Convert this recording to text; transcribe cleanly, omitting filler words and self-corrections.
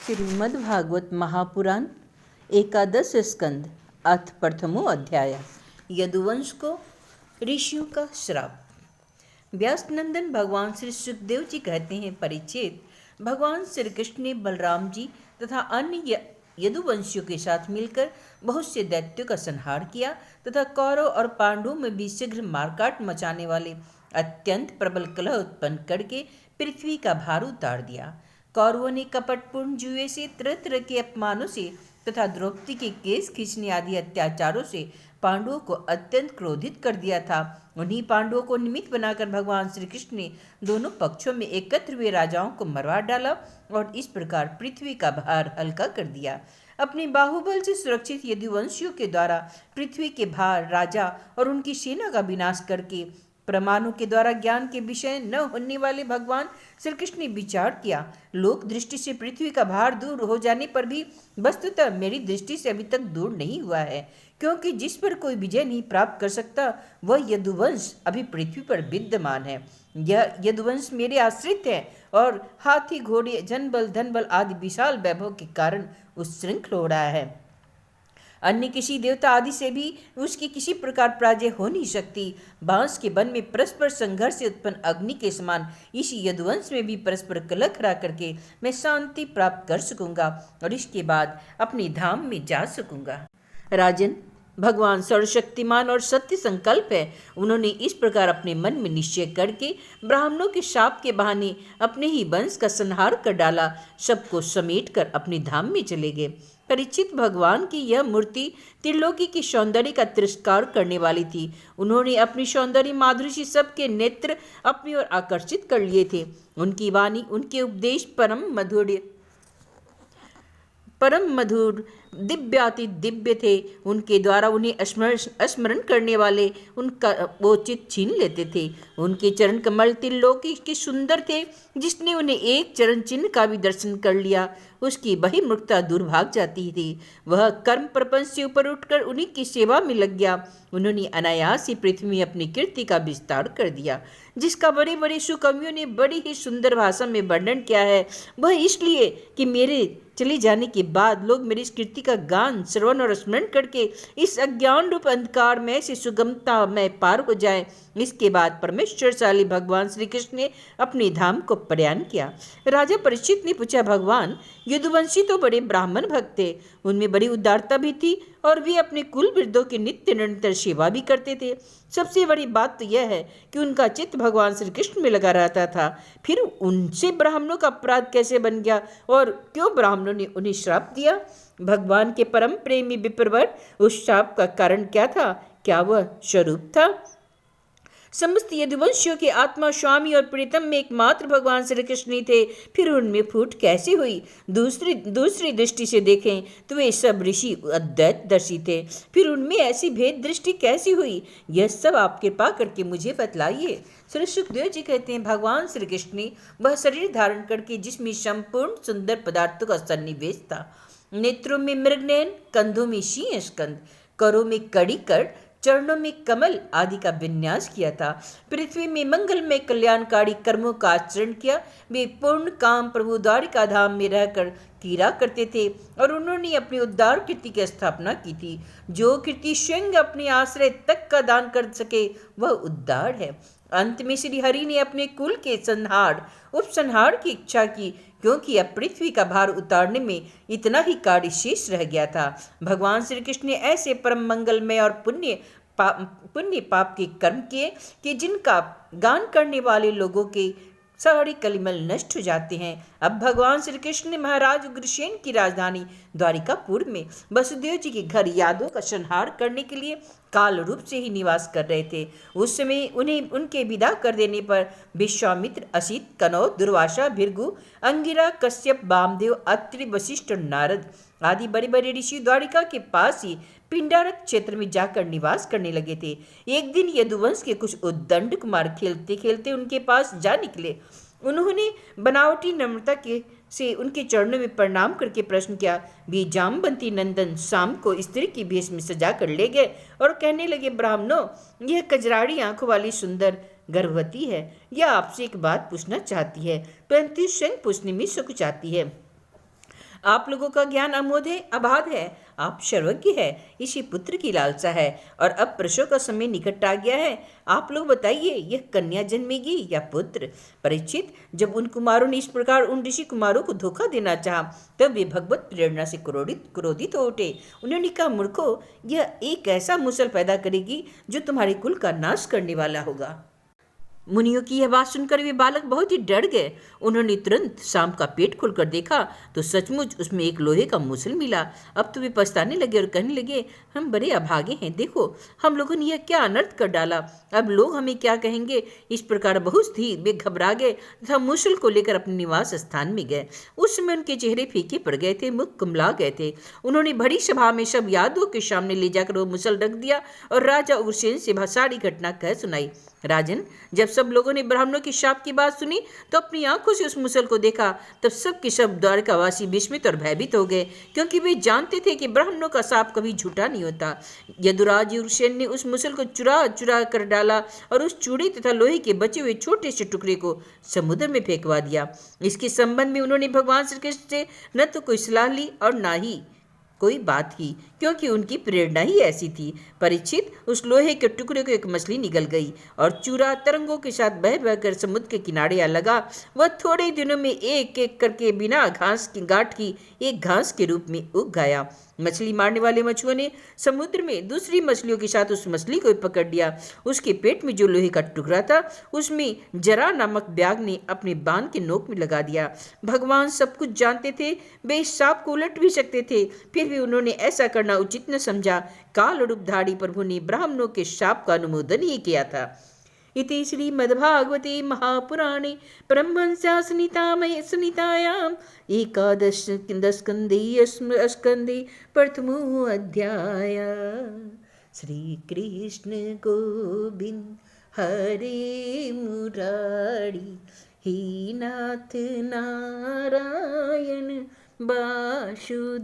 श्रीमद्भागवत महापुराण एकादश स्कंद अथ प्रथमो अध्याय। यदुवंश को ऋषियों का श्राप। व्यासनंदन भगवान श्री सुखदेव जी कहते हैं, परीक्षित, भगवान श्री कृष्ण ने बलराम जी तथा अन्य यदुवंशियों के साथ मिलकर बहुत से दैत्यों का संहार किया तथा कौरव और पांडवों में भी शीघ्र मारकाट मचाने वाले अत्यंत प्रबल कलह उत्पन्न करके पृथ्वी का भार उतार दिया। कौरवों ने कपटपूर्ण जुए से, तरह तरह के अपमानों से तथा द्रौपदी के केस खींचने आदि अत्याचारों से पांडवों को अत्यंत क्रोधित कर दिया था। उन्हीं पांडवों को निमित्त बनाकर भगवान श्री कृष्ण ने दोनों पक्षों में एकत्र हुए राजाओं को मरवा डाला और इस प्रकार पृथ्वी का भार हल्का कर दिया। अपने बाहुबल से सुरक्षित यदुवंशियों के द्वारा पृथ्वी के भार, राजा और उनकी सेना का विनाश करके प्रमाणों के द्वारा ज्ञान के विषय न होने वाले भगवान श्री कृष्ण ने विचार किया। लोक दृष्टि से पृथ्वी का भार दूर हो जाने पर भी वस्तुतः मेरी दृष्टि से अभी तक दूर नहीं हुआ है, क्योंकि जिस पर कोई विजय नहीं प्राप्त कर सकता वह यदुवंश अभी पृथ्वी पर विद्यमान है। यह यदुवंश मेरे आश्रित है और हाथी, घोड़े, जनबल, धनबल आदि विशाल वैभव के कारण उच्छृंखल हो रहा है। अन्य किसी देवता आदि से भी उसकी किसी प्रकार पराजय हो नहीं सकती। बांस के वन में परस्पर संघर्ष से उत्पन्न अग्नि के समान इस यदुवंश में भी परस्पर कलह खड़ा करके मैं शांति प्राप्त कर सकूंगा और इसके बाद अपने धाम में जा सकूंगा। राजन, भगवान सर्वशक्तिमान और सत्य संकल्प है। उन्होंने इस प्रकार अपने मन में निश्चय करके ब्राह्मणों के शाप के बहाने अपने ही वंश का संहार कर डाला। सबको समेट कर अपने धाम में चले गए। परीक्षित, भगवान की यह मूर्ति त्रिलोकी की सौंदर्य का तिरस्कार करने वाली थी। उन्होंने अपनी सौंदर्य माधुरी से सबके नेत्र अपनी ओर आकर्षित कर लिए थे। उनकी वाणी, उनके उपदेश परम मधुर दिव्याति दिव्य थे। उनके द्वारा उन्हें स्मरण करने वाले उनका वो चित छीन लेते थे। उनके चरण कमल त्रिलोकी के सुंदर थे। जिसने उन्हें एक चरण चिन्ह का भी दर्शन कर लिया उसकी बहिर्मुखता दूर भाग जाती थी। वह कर्म प्रपंच से ऊपर उठकर उन्हीं की सेवा में लग गया। उन्होंने अनायास ही पृथ्वी में अपनी कीर्ति का विस्तार कर दिया, जिसका बड़े बड़े सुकवियों ने बड़ी ही सुंदर भाषा में वर्णन किया है। वह इसलिए कि मेरे चले जाने के बाद लोग मेरी इस कीर्ति का गान, श्रवण और स्मरण करके इस अज्ञान रूप अंधकार में से सुगमता में पार हो जाए। इसके बाद परमेश्वरशाली भगवान श्री कृष्ण ने अपने धाम को प्रयाण किया। राजा परीक्षित ने पूछा, भगवान, यदुवंशी तो बड़े ब्राह्मण भक्त थे, उनमें बड़ी उदारता भी थी और वे अपने कुल वृद्धों की नित्य निरंतर सेवा भी करते थे। सबसे बड़ी बात तो यह है कि उनका चित्त भगवान श्री कृष्ण में लगा रहता था। फिर उनसे ब्राह्मणों का अपराध कैसे बन गया और क्यों ब्राह्मणों ने उन्हें श्राप दिया? भगवान के परम प्रेमी विप्रवर, उस श्राप का कारण क्या था? क्या वह स्वरूप था? समस्त यदुवंशियों के आत्मा, स्वामी और प्रीतम में एकमात्र भगवान श्री कृष्ण ही थे। फिर उनमें फूट कैसे हुई? दूसरी दृष्टि से देखें तो वे सब ऋषि अद्वैतदर्शी थे। फिर उनमें ऐसी भेद दृष्टि कैसी हुई? यह सब आप कृपा करके मुझे बतलाइए। श्री सुखदेव जी कहते हैं, भगवान श्री कृष्ण ने वह शरीर धारण करके जिसमें संपूर्ण सुंदर पदार्थों का सन्निवेश था। नेत्रों में मृगनयन, कंधों में सिंह स्कंद, करों में कड़ीकर, चरणों में कमल आदि का विन्यास किया था। पृथ्वी में मंगल में कल्याणकारी कर्मों का आचरण किया। वे पूर्ण काम प्रभु द्वारिका धाम में रहकर कीरा करते थे और उन्होंने अपनी उद्धार कीर्ति की स्थापना की थी। जो कीर्ति स्वयं अपने आश्रय तक का दान कर सके वह उद्धार है। अंत में श्री हरि ने अपने कुल के उपसंहार की इच्छा की, क्योंकि अब पृथ्वी का भार उतारने में इतना ही कार्य शेष रह गया था। भगवान श्री कृष्ण ने ऐसे परम मंगलमय और पुण्य पाप के कर्म किए कि जिनका गान करने वाले लोगों के सारे कलिमल नष्ट हो जाते हैं। अब भगवान श्री कृष्ण ने महाराज उग्रसेन की राजधानी द्वारिकापुर में वसुदेव जी के घर यादवों का संहार करने के लिए काल रूप से ही निवास कर रहे थे। उस समय उन्हें उनके विदा कर देने पर विश्वामित्र, असित, कनौद, दुर्वासा, भृगु, अंगिरा, कश्यप, वामदेव, अत्रि, वशिष्ठ और नारद आदि बड़े बड़े ऋषि द्वारिका के पास ही पिंडारक क्षेत्र में जाकर निवास करने लगे थे। एक दिन यदुवंश के कुछ उद्दंड कुमार खेलते खेलते उनके पास जा निकले। उन्होंने बनावटी नम्रता से उनके चरणों में प्रणाम करके प्रश्न किया। वे जामवंती नंदन शाम को स्त्री की भेष में सजा कर ले गए और कहने लगे, ब्राह्मणों, यह कजराड़ी आंखों वाली सुंदर गर्भवती है। यह आपसे एक बात पूछना चाहती है, परंतु स्वयं पूछने में संकोचाती है। आप लोगों का ज्ञान अमोघ है, अबाध है, आप सर्वज्ञ है, इसी पुत्र की लालसा है और अब प्रसव का समय निकट आ गया है। आप लोग बताइए, यह कन्या जन्मेगी या पुत्र? परीक्षित, जब उन कुमारों ने इस प्रकार उन ऋषि कुमारों को धोखा देना चाहा, तब वे भगवत प्रेरणा से क्रोधित हो उठे। उन्होंने कहा, मूर्खो, यह एक ऐसा मुसल पैदा करेगी जो तुम्हारे कुल का नाश करने वाला होगा। मुनियों की यह बात सुनकर वे बालक बहुत ही डर गए। उन्होंने तुरंत सांप का पेट खोलकर देखा तो सचमुच उसमें एक लोहे का मूसल मिला। अब तो वे पछताने लगे और कहने लगे, हम बड़े अभागे हैं, देखो हम लोगों ने यह क्या अनर्थ कर डाला, अब लोग हमें क्या कहेंगे। इस प्रकार बहुत ही वे घबरा गए तथा मूसल को लेकर अपने निवास स्थान में गए। उस समय उनके चेहरे फीके पड़ गए थे, मुख कुमला गए थे। उन्होंने बड़ी सभा में सब यादवों के सामने ले जाकर वो मूसल रख दिया और राजा उग्रसेन से सारी घटना कह सुनाई। राजन, जब सब लोगों ने ब्राह्मणों की शाप की बात सुनी तो अपनी आंखों से उस मूसल को देखा, तब सब के सब द्वारकावासी विस्मित और भयभीत हो गए, क्योंकि वे जानते थे कि ब्राह्मणों का शाप कभी झूठा नहीं होता। यदुराज उग्रसेन ने उस मूसल को चुरा चुरा कर डाला और उस चूड़ी तथा लोहे के बचे हुए छोटे से टुकड़े को समुद्र में फेंकवा दिया। इसके संबंध में उन्होंने भगवान श्री कृष्ण से न तो कोई सलाह ली और ना ही कोई बात की, क्योंकि उनकी प्रेरणा ही ऐसी थी। परीक्षित, उस लोहे के टुकड़े को एक मछली निगल गई और चूरा तरंगों के साथ बह बहकर समुद्र के किनारे आ लगा। वह थोड़े दिनों में एक एक करके बिना घास की गांठ की एक घास के रूप में उग गया। मछली मारने वाले मछुओं ने समुद्र में दूसरी मछलियों के साथ उस मछली को पकड़ लिया। उसके पेट में जो लोहे का टुकड़ा था उसमें जरा नामक ब्याग ने अपने बाण के नोक में लगा दिया। भगवान सब कुछ जानते थे, वे इस सांप को उलट भी सकते थे, फिर भी उन्होंने ऐसा करना उचित न समझा। काल रूपधारी प्रभु ने ब्राह्मणों के शाप का अनुमोदन ही किया था। इति श्रीमद्भागवते महापुराणे परमहंस्यां एकादश स्कंदे प्रथमो अध्याय। श्री कृष्ण गोविंद हरे मुरारी, हे नाथ नारायण वासुदेवा।